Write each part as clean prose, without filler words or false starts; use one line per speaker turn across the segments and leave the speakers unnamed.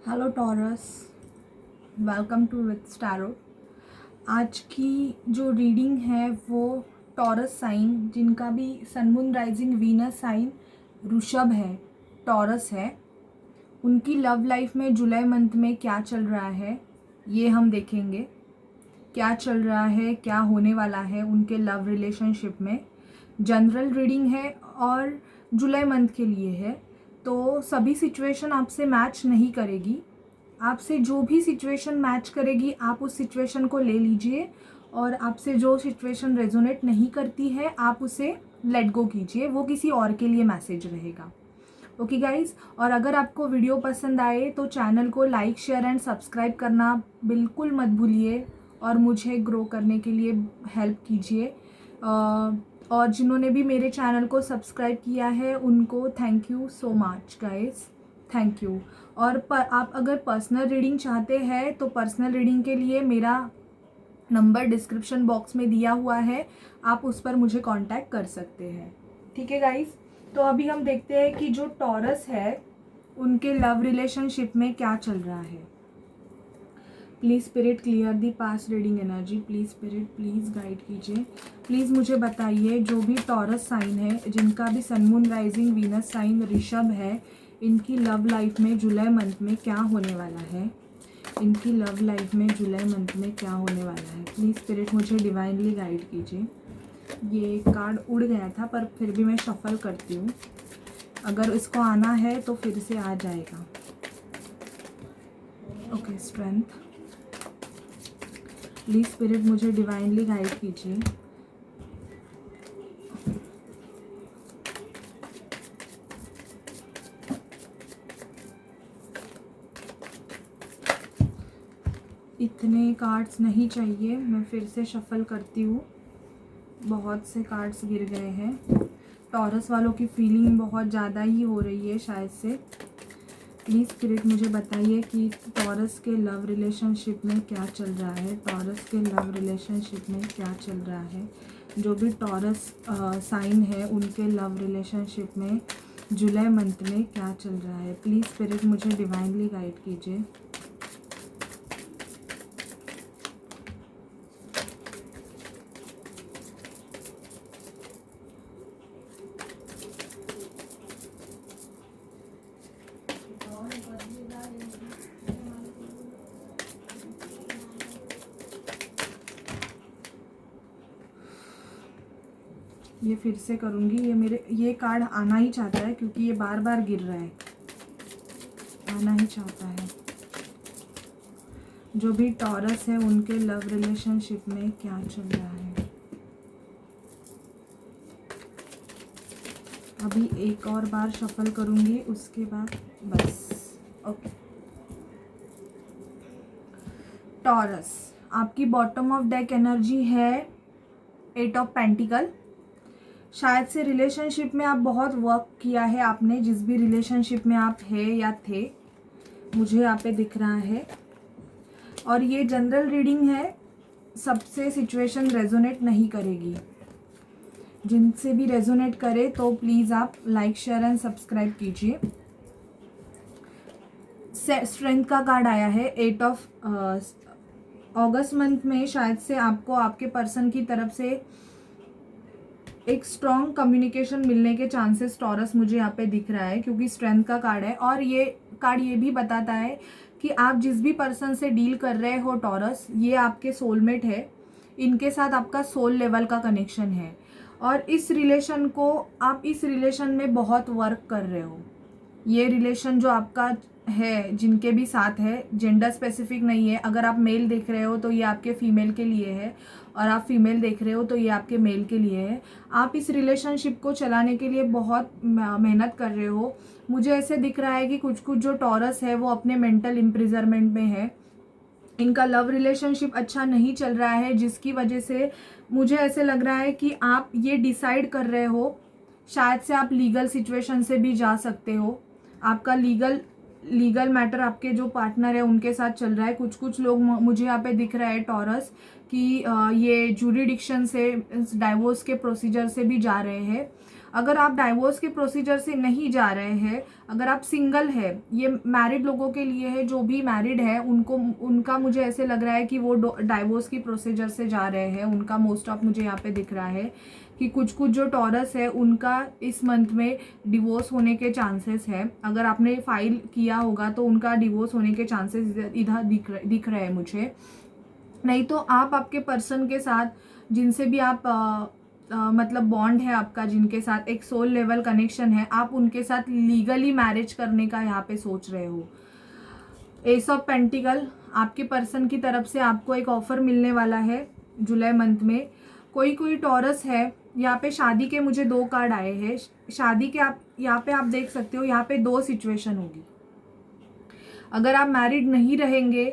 Hello Taurus, welcome to with स्टैरो। आज की जो रीडिंग है वो टॉरस साइन, जिनका भी sun moon rising Venus sign वृषभ है, टॉरस है, उनकी लव लाइफ में जुलाई मंथ में क्या चल रहा है ये हम देखेंगे। क्या चल रहा है, क्या होने वाला है उनके लव रिलेशनशिप में। जनरल रीडिंग है और जुलाई मंथ के लिए है, तो सभी सिचुएशन आपसे मैच नहीं करेगी। आपसे जो भी सिचुएशन मैच करेगी आप उस सिचुएशन को ले लीजिए, और आपसे जो सिचुएशन रेजोनेट नहीं करती है आप उसे लेट गो कीजिए, वो किसी और के लिए मैसेज रहेगा। ओके गाइज, और अगर आपको वीडियो पसंद आए तो चैनल को लाइक, शेयर एंड सब्सक्राइब करना बिल्कुल मत भूलिए, और मुझे ग्रो करने के लिए हेल्प कीजिए। और जिन्होंने भी मेरे चैनल को सब्सक्राइब किया है उनको thank you so much guys, thank you. और आप अगर पर्सनल रीडिंग चाहते हैं तो पर्सनल रीडिंग के लिए मेरा नंबर डिस्क्रिप्शन बॉक्स में दिया हुआ है, आप उस पर मुझे कांटेक्ट कर सकते हैं। ठीक है गाइज, तो अभी हम देखते हैं कि जो टॉरस है उनके लव रिलेशनशिप में क्या चल रहा है। Please spirit clear the past reading energy, please spirit please guide कीजिए। प्लीज़ मुझे बताइए जो भी टॉरस साइन है, जिनका भी sun moon rising Venus sign ऋषभ है, इनकी लव लाइफ में जुलाई मंथ में क्या होने वाला है। इनकी लव लाइफ में जुलाई मंथ में क्या होने वाला है। प्लीज़ स्पिरिट मुझे डिवाइनली गाइड कीजिए। ये कार्ड उड़ गया था पर फिर भी मैं शफल करती हूँ, अगर इसको आना है तो फिर से आ जाएगा। Okay, strength. प्लीज़ स्पिरिट मुझे डिवाइनली गाइड कीजिए। इतने कार्ड्स नहीं चाहिए, मैं फिर से शफल करती हूँ। बहुत से कार्ड्स गिर गए हैं। टॉरस वालों की फीलिंग बहुत ज़्यादा ही हो रही है शायद से। प्लीज़ स्पिरिट मुझे बताइए कि टॉरस के लव रिलेशनशिप में क्या चल रहा है। टॉरस के लव रिलेशनशिप में क्या चल रहा है। जो भी टॉरस साइन है उनके लव रिलेशनशिप में जुलाई मंथ में क्या चल रहा है। प्लीज़ स्पिरिट मुझे डिवाइनली गाइड कीजिए। ये फिर से करूँगी, ये कार्ड आना ही चाहता है क्योंकि ये बार बार गिर रहा है, आना ही चाहता है। जो भी टॉरस है उनके लव रिलेशनशिप में क्या चल रहा है। अभी एक और बार शफल करूँगी उसके बाद बस। ओके टॉरस, आपकी बॉटम ऑफ डेक एनर्जी है 8 ऑफ पेंटिकल। शायद से रिलेशनशिप में आप बहुत वर्क किया है आपने, जिस भी रिलेशनशिप में आप है या थे, मुझे यहाँ पे दिख रहा है। और ये जनरल रीडिंग है, सबसे सिचुएशन रेजोनेट नहीं करेगी। जिनसे भी रेजोनेट करे तो प्लीज़ आप लाइक, शेयर एंड सब्सक्राइब कीजिए। स्ट्रेंथ का कार्ड आया है 8 ऑफ अगस्त मंथ में। शायद से आपको आपके पर्सन की तरफ से एक स्ट्रॉन्ग कम्युनिकेशन मिलने के चांसेस टॉरस मुझे यहाँ पे दिख रहा है, क्योंकि स्ट्रेंथ का कार्ड है। और ये कार्ड ये भी बताता है कि आप जिस भी पर्सन से डील कर रहे हो टॉरस, ये आपके सोलमेट है, इनके साथ आपका सोल लेवल का कनेक्शन है। और इस रिलेशन को आप इस रिलेशन में बहुत वर्क कर रहे हो। ये रिलेशन जो आपका है, जिनके भी साथ है, जेंडर स्पेसिफिक नहीं है। अगर आप मेल देख रहे हो तो ये आपके फीमेल के लिए है, और आप फीमेल देख रहे हो तो ये आपके मेल के लिए है। आप इस रिलेशनशिप को चलाने के लिए बहुत मेहनत कर रहे हो। मुझे ऐसे दिख रहा है कि कुछ कुछ जो टॉरस है वो अपने मेंटल इम्प्रिजरमेंट में है। इनका लव रिलेशनशिप अच्छा नहीं चल रहा है, जिसकी वजह से मुझे ऐसे लग रहा है कि आप ये डिसाइड कर रहे हो, शायद से आप लीगल सिचुएशन से भी जा सकते हो। आपका लीगल मैटर आपके जो पार्टनर है उनके साथ चल रहा है। कुछ कुछ लोग मुझे यहाँ पे दिख रहा है टॉरस कि ये जूरिडिक्शन से, डाइवोर्स के प्रोसीजर से भी जा रहे हैं। अगर आप डाइवोर्स के प्रोसीजर से नहीं जा रहे हैं, अगर आप सिंगल है, ये मैरिड लोगों के लिए है, जो भी मैरिड है उनका मुझे ऐसे लग रहा है कि वो डाइवोर्स की प्रोसीजर से जा रहे हैं, उनका मोस्ट ऑफ मुझे यहाँ पे दिख रहा है कि कुछ जो टॉरस है उनका इस मंथ में डिवोर्स होने के चांसेस है। अगर आपने फाइल किया होगा तो उनका डिवोर्स होने के चांसेस इधर दिख रहे हैं मुझे। नहीं तो आप आपके पर्सन के साथ जिनसे भी आप मतलब बॉन्ड है आपका, जिनके साथ एक सोल लेवल कनेक्शन है, आप उनके साथ लीगली मैरिज करने का यहाँ पे सोच रहे हो। एस ऑफ पेंटिकल, आपके पर्सन की तरफ से आपको एक ऑफर मिलने वाला है जुलाई मंथ में। कोई टॉरस है, यहाँ पे शादी के मुझे 2 कार्ड आए हैं। शादी के आप यहाँ पे आप देख सकते हो, यहाँ पे 2 सिचुएशन होगी। अगर आप मैरिड नहीं रहेंगे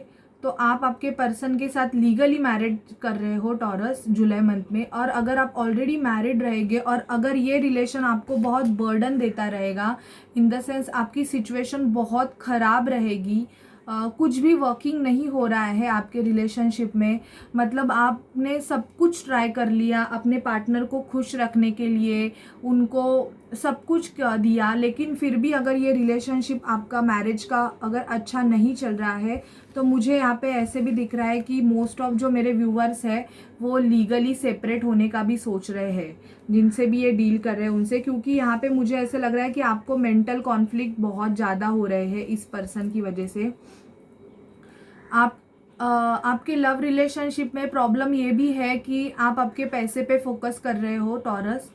तो आप आपके पर्सन के साथ लीगली मैरिड कर रहे हो टॉरस जुलाई मंथ में। और अगर आप ऑलरेडी मैरिड रहेंगे और अगर ये रिलेशन आपको बहुत बर्डन देता रहेगा, इन द सेंस आपकी सिचुएशन बहुत ख़राब रहेगी, कुछ भी वर्किंग नहीं हो रहा है आपके रिलेशनशिप में, मतलब आपने सब कुछ ट्राई कर लिया अपने पार्टनर को खुश रखने के लिए, उनको सब कुछ दिया, लेकिन फिर भी अगर ये रिलेशनशिप आपका मैरिज का अगर अच्छा नहीं चल रहा है, तो मुझे यहाँ पे ऐसे भी दिख रहा है कि मोस्ट ऑफ जो मेरे व्यूअर्स हैं वो लीगली सेपरेट होने का भी सोच रहे हैं, जिनसे भी ये डील कर रहे हैं उनसे। क्योंकि यहाँ पे मुझे ऐसे लग रहा है कि आपको मेंटल कॉन्फ्लिक्ट बहुत ज़्यादा हो रहे हैं इस पर्सन की वजह से। आपके लव रिलेशनशिप में प्रॉब्लम ये भी है कि आप आपके पैसे पे फोकस कर रहे हो टॉरस।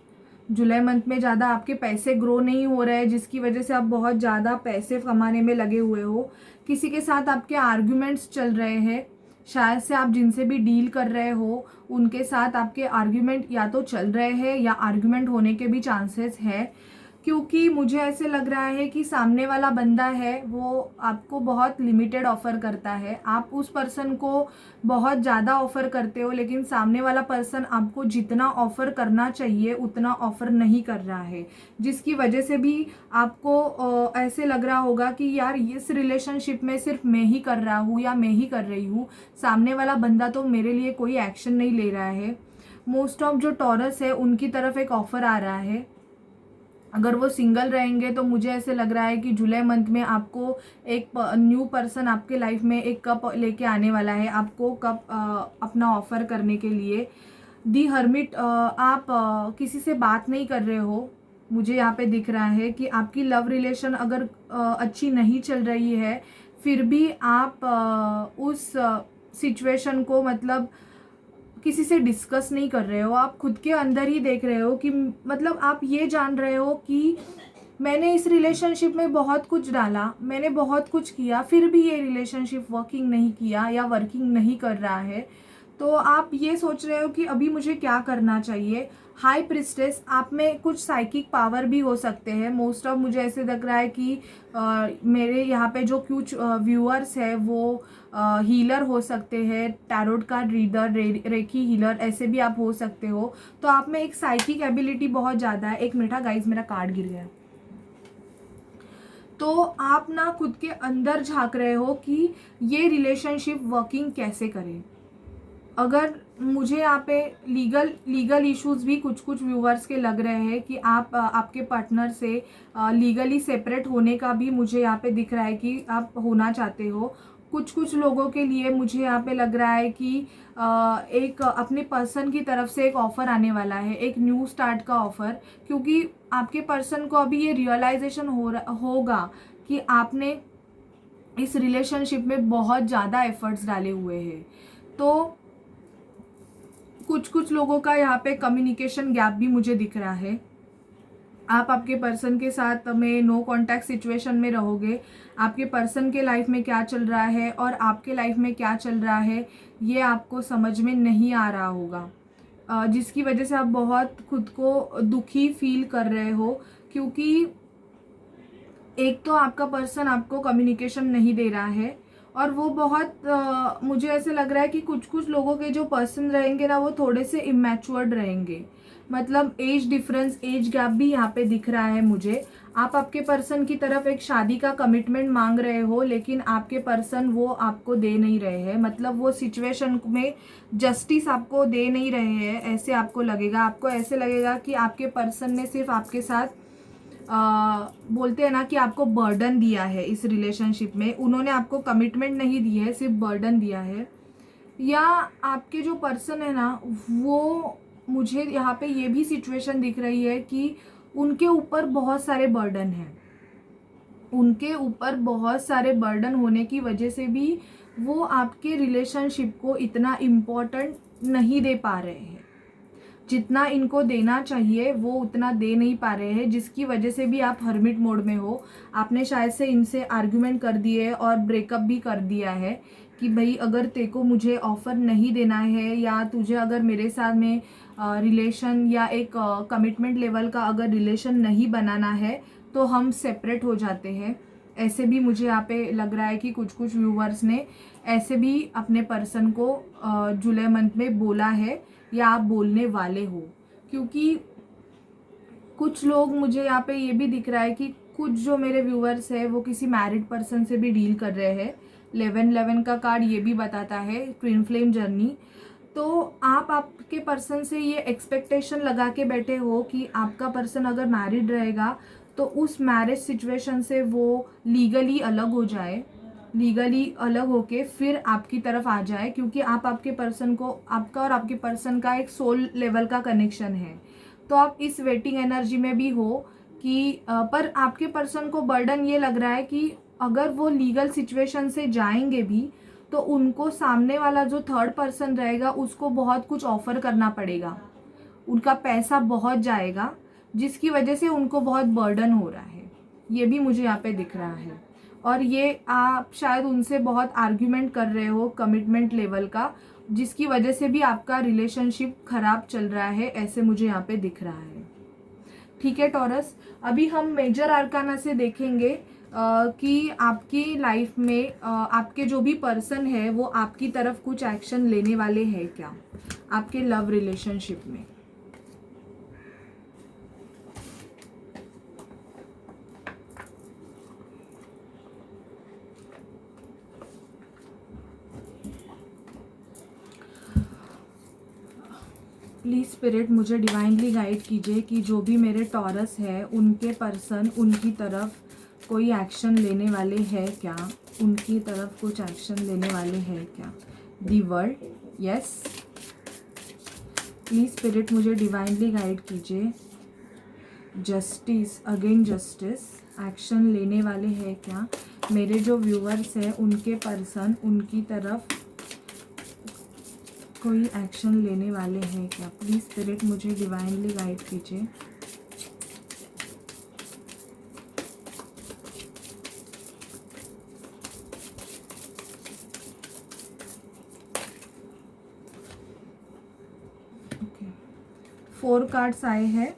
जुलाई मंथ में ज़्यादा आपके पैसे ग्रो नहीं हो रहे हैं, जिसकी वजह से आप बहुत ज़्यादा पैसे कमाने में लगे हुए हो। किसी के साथ आपके आर्ग्यूमेंट्स चल रहे हैं, शायद से आप जिनसे भी डील कर रहे हो उनके साथ आपके आर्ग्यूमेंट या तो चल रहे हैं या आर्ग्यूमेंट होने के भी चांसेस है। क्योंकि मुझे ऐसे लग रहा है कि सामने वाला बंदा है वो आपको बहुत लिमिटेड ऑफ़र करता है, आप उस पर्सन को बहुत ज़्यादा ऑफ़र करते हो, लेकिन सामने वाला पर्सन आपको जितना ऑफ़र करना चाहिए उतना ऑफ़र नहीं कर रहा है, जिसकी वजह से भी आपको ऐसे लग रहा होगा कि यार इस रिलेशनशिप में सिर्फ मैं ही कर रहा हूँ या मैं ही कर रही हूँ, सामने वाला बंदा तो मेरे लिए कोई एक्शन नहीं ले रहा है। मोस्ट ऑफ जो टॉरस है उनकी तरफ एक ऑफ़र आ रहा है। अगर वो सिंगल रहेंगे तो मुझे ऐसे लग रहा है कि जुलाई मंथ में आपको एक न्यू पर्सन आपके लाइफ में एक कप लेके आने वाला है, आपको कप अपना ऑफ़र करने के लिए। दी हर्मिट, आप किसी से बात नहीं कर रहे हो, मुझे यहाँ पे दिख रहा है कि आपकी लव रिलेशन अगर अच्छी नहीं चल रही है, फिर भी आप उस सिचुएशन को मतलब किसी से डिस्कस नहीं कर रहे हो, आप खुद के अंदर ही देख रहे हो कि मतलब आप ये जान रहे हो कि मैंने इस रिलेशनशिप में बहुत कुछ डाला, मैंने बहुत कुछ किया, फिर भी ये रिलेशनशिप वर्किंग नहीं किया या वर्किंग नहीं कर रहा है। तो आप ये सोच रहे हो कि अभी मुझे क्या करना चाहिए। हाई प्रिस्टेस, आप में कुछ साइकिक पावर भी हो सकते हैं। मोस्ट ऑफ मुझे ऐसे लग रहा है कि मेरे यहाँ पे जो कुछ व्यूअर्स है वो हीलर हो सकते हैं, tarot card reader, recce healer, ऐसे भी आप हो सकते हो। तो आप में एक साइकिक एबिलिटी बहुत ज़्यादा है। एक मिनट गाइज, मेरा कार्ड गिर गया। तो आप ना खुद के अंदर झांक रहे हो कि ये रिलेशनशिप वर्किंग कैसे करें। अगर मुझे यहाँ पे लीगल इश्यूज भी कुछ व्यूवर्स के लग रहे हैं कि आप आपके पार्टनर से लीगली सेपरेट होने का भी मुझे यहाँ पे दिख रहा है कि आप होना चाहते हो। कुछ लोगों के लिए मुझे यहाँ पे लग रहा है कि एक अपने पर्सन की तरफ से एक ऑफ़र आने वाला है, एक न्यू स्टार्ट का ऑफ़र। क्योंकि आपके पर्सन को अभी ये रियलाइजेशन होगा कि आपने इस रिलेशनशिप में बहुत ज़्यादा एफर्ट्स डाले हुए हैं। तो कुछ लोगों का यहाँ पे कम्युनिकेशन गैप भी मुझे दिख रहा है। आप आपके पर्सन के साथ में नो कांटेक्ट सिचुएशन में रहोगे। आपके पर्सन के लाइफ में क्या चल रहा है और आपके लाइफ में क्या चल रहा है ये आपको समझ में नहीं आ रहा होगा, जिसकी वजह से आप बहुत खुद को दुखी फील कर रहे हो। क्योंकि एक तो आपका पर्सन आपको कम्युनिकेशन नहीं दे रहा है और वो बहुत मुझे ऐसे लग रहा है कि कुछ लोगों के जो पर्सन रहेंगे ना वो थोड़े से इमैच्योर्ड रहेंगे। मतलब एज डिफरेंस, एज गैप भी यहाँ पे दिख रहा है मुझे। आप आपके पर्सन की तरफ एक शादी का कमिटमेंट मांग रहे हो, लेकिन आपके पर्सन वो आपको दे नहीं रहे हैं। मतलब वो सिचुएशन में जस्टिस आपको दे नहीं रहे हैं, ऐसे आपको लगेगा। आपको ऐसे लगेगा कि आपके पर्सन ने सिर्फ आपके साथ बोलते हैं ना कि आपको बर्डन दिया है इस रिलेशनशिप में। उन्होंने आपको कमिटमेंट नहीं दी है, सिर्फ बर्डन दिया है। या आपके जो पर्सन है ना, वो मुझे यहाँ पे ये भी सिचुएशन दिख रही है कि उनके ऊपर बहुत सारे बर्डन हैं। उनके ऊपर बहुत सारे बर्डन होने की वजह से भी वो आपके रिलेशनशिप को इतना इम्पोर्टेंट नहीं दे पा रहे हैं। जितना इनको देना चाहिए वो उतना दे नहीं पा रहे हैं, जिसकी वजह से भी आप हर्मिट मोड में हो। आपने शायद से इनसे आर्ग्यूमेंट कर दिए और ब्रेकअप भी कर दिया है कि भाई अगर तेको मुझे ऑफ़र नहीं देना है, या तुझे अगर मेरे साथ में रिलेशन या एक कमिटमेंट लेवल का अगर रिलेशन नहीं बनाना है तो हम सेपरेट हो जाते हैं। ऐसे भी मुझे यहाँ पे लग रहा है कि कुछ कुछ व्यूवर्स ने ऐसे भी अपने पर्सन को जुलाई मंथ में बोला है, या आप बोलने वाले हो। क्योंकि कुछ लोग, मुझे यहाँ पे ये भी दिख रहा है कि कुछ जो मेरे व्यूवर्स है वो किसी मैरिड पर्सन से भी डील कर रहे हैं। 1111 का कार्ड ये भी बताता है ट्विन फ्लेम जर्नी। तो आप आपके पर्सन से ये एक्सपेक्टेशन लगा के बैठे हो कि आपका पर्सन अगर मैरिड रहेगा तो उस मैरिज सिचुएशन से वो लीगली अलग हो जाए, लीगली अलग होके फिर आपकी तरफ आ जाए। क्योंकि आप आपके पर्सन को, आपका और आपके पर्सन का एक सोल लेवल का कनेक्शन है। तो आप इस वेटिंग एनर्जी में भी हो कि पर आपके पर्सन को बर्डन ये लग रहा है कि अगर वो लीगल सिचुएशन से जाएंगे भी तो उनको सामने वाला जो थर्ड पर्सन रहेगा उसको बहुत कुछ ऑफर करना पड़ेगा, उनका पैसा बहुत जाएगा, जिसकी वजह से उनको बहुत बर्डन हो रहा है। ये भी मुझे यहाँ पे दिख रहा है। और ये आप शायद उनसे बहुत आर्ग्यूमेंट कर रहे हो कमिटमेंट लेवल का, जिसकी वजह से भी आपका रिलेशनशिप खराब चल रहा है, ऐसे मुझे यहाँ पे दिख रहा है। ठीक है टॉरस, अभी हम मेजर आर्काना से देखेंगे कि आपकी लाइफ में आपके जो भी पर्सन है वो आपकी तरफ कुछ एक्शन लेने वाले हैं क्या आपके लव रिलेशनशिप में। प्लीज़ स्पिरिट मुझे डिवाइनली गाइड कीजिए कि जो भी मेरे टॉरस है उनके पर्सन उनकी तरफ कोई एक्शन लेने वाले हैं क्या, उनकी तरफ कुछ एक्शन लेने वाले हैं क्या। The world, yes. Please spirit मुझे डिवाइनली गाइड कीजिए। जस्टिस, अगेन जस्टिस, एक्शन लेने वाले हैं क्या मेरे जो व्यूअर्स हैं उनके पर्सन उनकी तरफ कोई एक्शन लेने वाले हैं क्या। प्लीज़ स्पिरिट मुझे डिवाइनली गाइड कीजिए। ओके, 4 कार्ड्स आए हैं।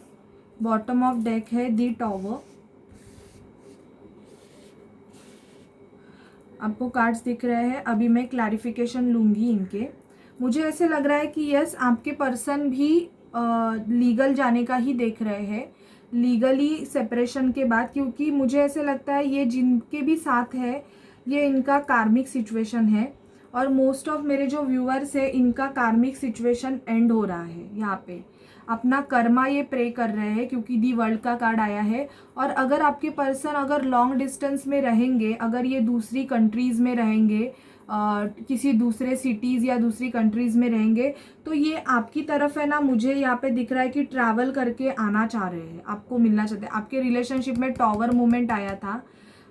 बॉटम ऑफ डेक है दी टॉवर। आपको कार्ड्स दिख रहे हैं, अभी मैं क्लैरिफिकेशन लूँगी इनके। मुझे ऐसे लग रहा है कि यस, आपके पर्सन भी लीगल जाने का ही देख रहे हैं, लीगली सेपरेशन के बाद। क्योंकि मुझे ऐसे लगता है ये जिनके भी साथ है ये इनका कार्मिक सिचुएशन है, और मोस्ट ऑफ मेरे जो व्यूअर्स है इनका कार्मिक सिचुएशन एंड हो रहा है। यहाँ पे अपना कर्मा ये प्रे कर रहे हैं क्योंकि दी वर्ल्ड का कार्ड आया है। और अगर आपके पर्सन अगर लॉन्ग डिस्टेंस में रहेंगे, अगर ये दूसरी कंट्रीज़ में रहेंगे, किसी दूसरे सिटीज़ या दूसरी कंट्रीज़ में रहेंगे, तो ये आपकी तरफ है ना, मुझे यहाँ पे दिख रहा है कि ट्रैवल करके आना चाह रहे हैं, आपको मिलना चाहते हैं। आपके रिलेशनशिप में टॉवर मूवमेंट आया था,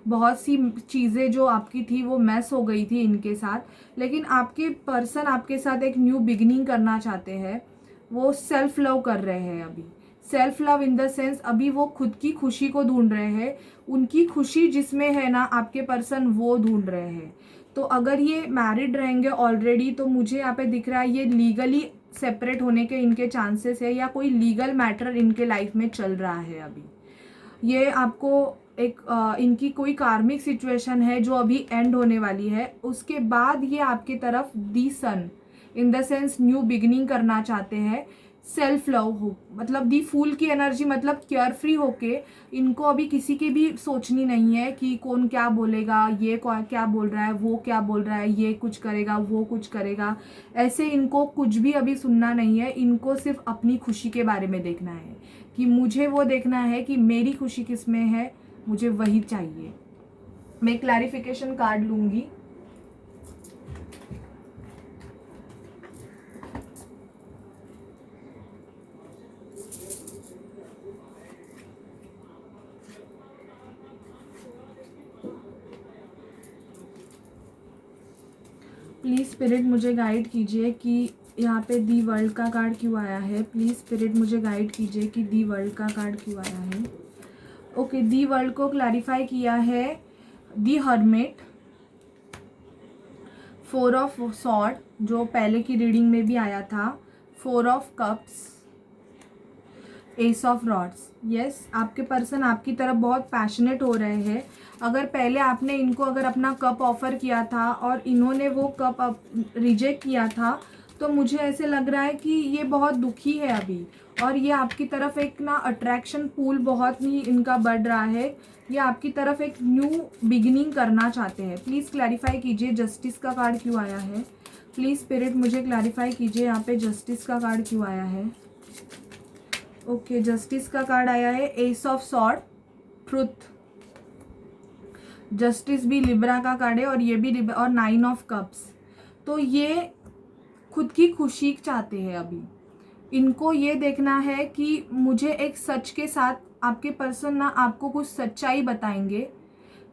बहुत सी चीज़ें जो आपकी थी वो मैस हो गई थी इनके साथ, लेकिन आपके पर्सन आपके साथ एक न्यू बिगिनिंग करना चाहते हैं। वो सेल्फ लव कर रहे हैं अभी, self love in the sense अभी वो खुद की खुशी को ढूंढ रहे हैं। उनकी खुशी जिसमें है ना आपके पर्सन वो ढूंढ रहे हैं। तो अगर ये मैरिड रहेंगे ऑलरेडी तो मुझे यहाँ पे दिख रहा है ये लीगली सेपरेट होने के इनके चांसेस है, या कोई लीगल मैटर इनके लाइफ में चल रहा है अभी। ये आपको एक इनकी कोई कार्मिक सिचुएशन है जो अभी एंड होने वाली है। उसके बाद ये आपकी तरफ the sun in the sense new beginning करना चाहते हैं, सेल्फ लव हो, मतलब दी फूल की एनर्जी, मतलब केयर फ्री होके इनको अभी किसी की भी सोचनी नहीं है कि कौन क्या बोलेगा, ये क्या बोल रहा है, वो क्या बोल रहा है, ये कुछ करेगा, वो कुछ करेगा, ऐसे इनको कुछ भी अभी सुनना नहीं है। इनको सिर्फ अपनी खुशी के बारे में देखना है कि मुझे वो देखना है कि मेरी खुशी किस में है, मुझे वही चाहिए। मैं क्लैरिफिकेशन कार्ड लूँगी। प्लीज़ स्पिरिट मुझे गाइड कीजिए कि यहाँ पे दी वर्ल्ड का कार्ड क्यों आया है। प्लीज़ स्पिरिट मुझे गाइड कीजिए कि दी वर्ल्ड का कार्ड क्यों आया है। ओके, दी वर्ल्ड को क्लैरिफाई किया है दी हर्मिट, 4 ऑफ सॉर्ड जो पहले की रीडिंग में भी आया था, 4 of cups, S of rods. Yes, आपके पर्सन आपकी तरफ बहुत पैशनेट हो रहे हैं। अगर पहले आपने इनको अगर अपना कप ऑफ़र किया था और इन्होंने वो कप रिजेक्ट किया था, तो मुझे ऐसे लग रहा है कि ये बहुत दुखी है अभी, और ये आपकी तरफ एक ना अट्रैक्शन पूल बहुत ही इनका बढ़ रहा है। ये आपकी तरफ एक न्यू बिगिनिंग करना चाहते हैं। प्लीज़ क्लैरिफाई कीजिए जस्टिस का कार्ड क्यों आया है। प्लीज़ स्पिरिट मुझे क्लैरिफाई कीजिए यहाँ पे जस्टिस का कार्ड क्यों आया है। ओके, जस्टिस का कार्ड आया है S of sword, truth. Justice भी लिब्रा का कार्ड है और ये भी लिब्रा, और 9 ऑफ कप्स। तो ये खुद की खुशी चाहते हैं अभी। इनको ये देखना है कि मुझे एक सच के साथ, आपके पर्सन ना आपको कुछ सच्चाई बताएंगे।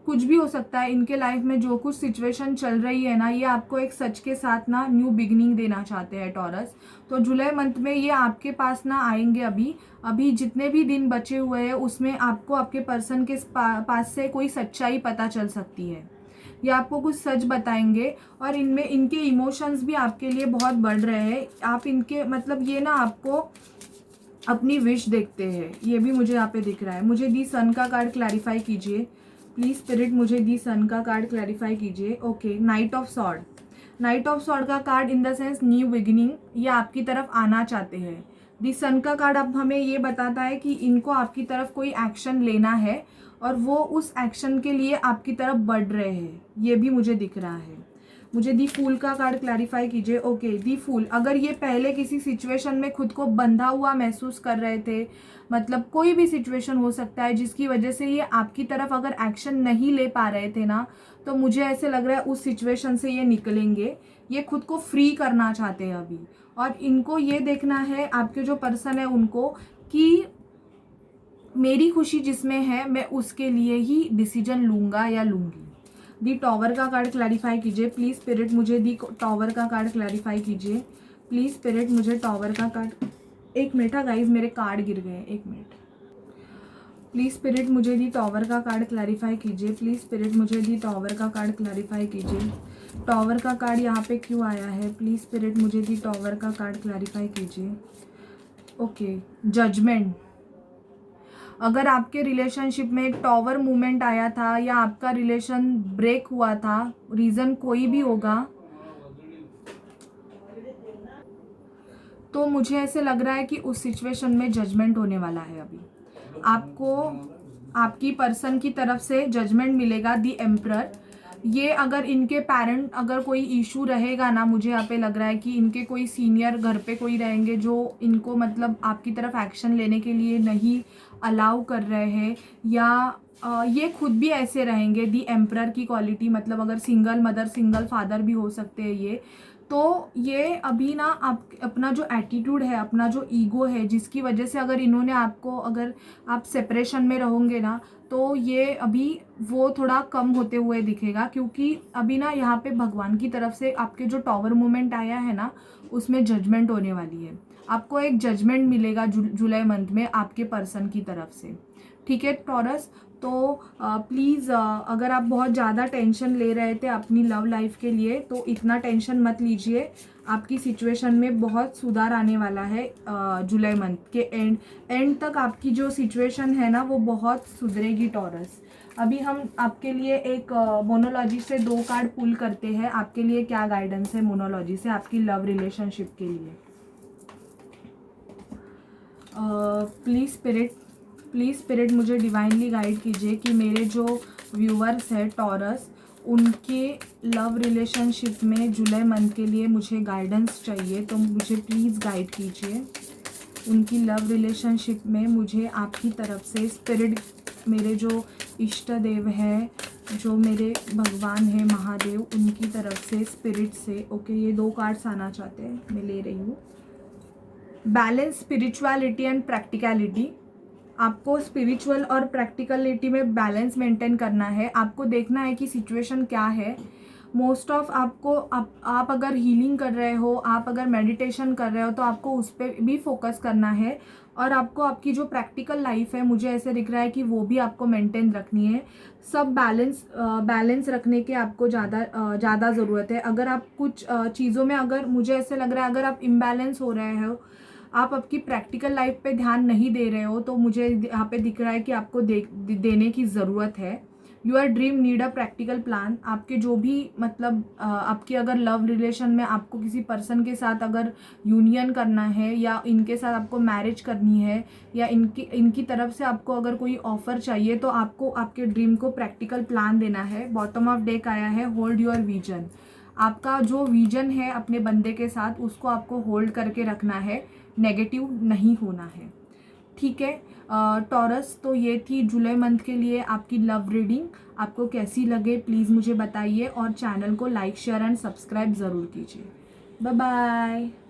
कुछ भी हो सकता है इनके लाइफ में, जो कुछ सिचुएशन चल रही है ना, ये आपको एक सच के साथ ना न्यू बिगनिंग देना चाहते हैं टॉरस। तो जुलाई मंथ में ये आपके पास ना आएंगे। अभी जितने भी दिन बचे हुए हैं उसमें आपको आपके पर्सन के पास से कोई सच्चाई पता चल सकती है। ये आपको कुछ सच बताएंगे और इनमें इनके इमोशंस भी आपके लिए बहुत बढ़ रहे हैं। आप इनके मतलब ये ना आपको अपनी विश देखते हैं, ये भी मुझे यहाँ पे दिख रहा है। मुझे दी सन का कार्ड क्लैरिफाई कीजिए प्लीज़ स्पिरिट, मुझे दी सन का कार्ड क्लैरिफाई कीजिए। Okay, knight of sword. Knight of sword का card in the sense new beginning, ये आपकी तरफ आना चाहते हैं। दी सन का कार्ड अब हमें ये बताता है कि इनको आपकी तरफ कोई एक्शन लेना है और वो उस एक्शन के लिए आपकी तरफ बढ़ रहे हैं, ये भी मुझे दिख रहा है। मुझे दी फूल का कार्ड क्लैरिफाई कीजिए। ओके, दी फूल, अगर ये पहले किसी सिचुएशन में खुद को बंधा हुआ महसूस कर रहे थे, मतलब कोई भी सिचुएशन हो सकता है जिसकी वजह से ये आपकी तरफ अगर एक्शन नहीं ले पा रहे थे ना, तो मुझे ऐसे लग रहा है उस सिचुएशन से ये निकलेंगे। ये खुद को फ्री करना चाहते हैं अभी, और इनको ये देखना है आपके जो पर्सन है उनको कि मेरी खुशी जिसमें है मैं उसके लिए ही डिसीजन लूँगा या लूँगी। दी टॉवर का कार्ड क्लैरिफाई कीजिए प्लीज़ स्पिरिट, मुझे दी टॉवर का कार्ड क्लैरिफाई कीजिए प्लीज़ स्पिरिट, मुझे टॉवर का कार्ड। एक मिनट गाइज, मेरे कार्ड गिर गए, एक मिनट। प्लीज़ स्पिरिट, मुझे दी टॉवर का कार्ड क्लैरिफाई कीजिए प्लीज़ स्पिरिट, मुझे दी टॉवर का कार्ड क्लैरिफाई कीजिए। टॉवर का कार्ड यहाँ पे क्यों आया है? प्लीज़ स्पिरिट, मुझे दी टॉवर का कार्ड क्लैरिफाई कीजिए। Okay, judgement. अगर आपके रिलेशनशिप में एक टॉवर मूवमेंट आया था या आपका रिलेशन ब्रेक हुआ था, रीज़न कोई भी होगा, तो मुझे ऐसे लग रहा है कि उस सिचुएशन में जजमेंट होने वाला है। अभी आपको आपकी पर्सन की तरफ से जजमेंट मिलेगा, दी एम्परर। ये अगर इनके पेरेंट अगर कोई इशू रहेगा ना, मुझे यहाँ पे लग रहा है कि इनके कोई सीनियर घर पे कोई रहेंगे जो इनको मतलब आपकी तरफ एक्शन लेने के लिए नहीं अलाउ कर रहे हैं, या ये खुद भी ऐसे रहेंगे। दी एम्परर की क्वालिटी, मतलब अगर सिंगल मदर सिंगल फादर भी हो सकते हैं ये। तो ये अभी ना आप अपना जो एटीट्यूड है, अपना जो ईगो है, जिसकी वजह से अगर इन्होंने आपको, अगर आप सेपरेशन में रहोगे ना, तो ये अभी वो थोड़ा कम होते हुए दिखेगा। क्योंकि अभी ना यहाँ पे भगवान की तरफ से आपके जो टॉवर मूवमेंट आया है ना, उसमें जजमेंट होने वाली है। आपको एक जजमेंट मिलेगा जुलाई मंथ में आपके पर्सन की तरफ से। ठीक है टॉरस, तो प्लीज़ अगर आप बहुत ज़्यादा टेंशन ले रहे थे अपनी लव लाइफ के लिए, तो इतना टेंशन मत लीजिए। आपकी सिचुएशन में बहुत सुधार आने वाला है। जुलाई मंथ के एंड तक आपकी जो सिचुएशन है ना, वो बहुत सुधरेगी टॉरस। अभी हम आपके लिए एक मोनोलॉजी से 2 कार्ड पुल करते हैं। आपके लिए क्या गाइडेंस है मोनोलॉजी से आपकी लव रिलेशनशिप के लिए? प्लीज़ स्पिरिट मुझे डिवाइनली गाइड कीजिए कि मेरे जो व्यूअर्स हैं टॉरस, उनके लव रिलेशनशिप में जुलाई मंथ के लिए मुझे गाइडेंस चाहिए, तो मुझे प्लीज़ गाइड कीजिए। उनकी लव रिलेशनशिप में मुझे आपकी तरफ से स्पिरिट, मेरे जो इष्ट देव है, जो मेरे भगवान हैं महादेव, उनकी तरफ से स्पिरिट से, ओके ये 2 कार्ड्स आना चाहते हैं, मैं ले रही हूँ। Balance spirituality and practicality. आपको स्पिरिचुअल और प्रैक्टिकलिटी में बैलेंस मेंटेन करना है। आपको देखना है कि सिचुएशन क्या है। मोस्ट ऑफ आपको आप अगर हीलिंग कर रहे हो, आप अगर मेडिटेशन कर रहे हो, तो आपको उस पर भी फोकस करना है। और आपको आपकी जो प्रैक्टिकल लाइफ है, मुझे ऐसे दिख रहा है कि वो भी आपको मेंटेन रखनी है। सब बैलेंस रखने के आपको ज़्यादा ज़रूरत है। अगर आप कुछ चीज़ों में, अगर मुझे ऐसे लग रहा है अगर आप इम्बैलेंस हो रहे हो, आप आपकी प्रैक्टिकल लाइफ पे ध्यान नहीं दे रहे हो, तो मुझे यहाँ पे दिख रहा है कि आपको देने की ज़रूरत है। Your dream need a practical plan. आपके जो भी मतलब आपकी अगर लव रिलेशन में आपको किसी पर्सन के साथ अगर यूनियन करना है, या इनके साथ आपको मैरिज करनी है, या इनकी तरफ से आपको अगर कोई ऑफर चाहिए, तो आपको आपके ड्रीम को प्रैक्टिकल प्लान देना है। बॉटम ऑफ डेक आया है होल्ड योर विजन। आपका जो विजन है अपने बंदे के साथ, उसको आपको होल्ड करके रखना है, नेगेटिव नहीं होना है, ठीक है। टॉरस, तो ये थी जुलाई मंथ के लिए आपकी लव रीडिंग। आपको कैसी लगे प्लीज़ मुझे बताइए, और चैनल को लाइक शेयर एंड सब्सक्राइब ज़रूर कीजिए। Bye bye.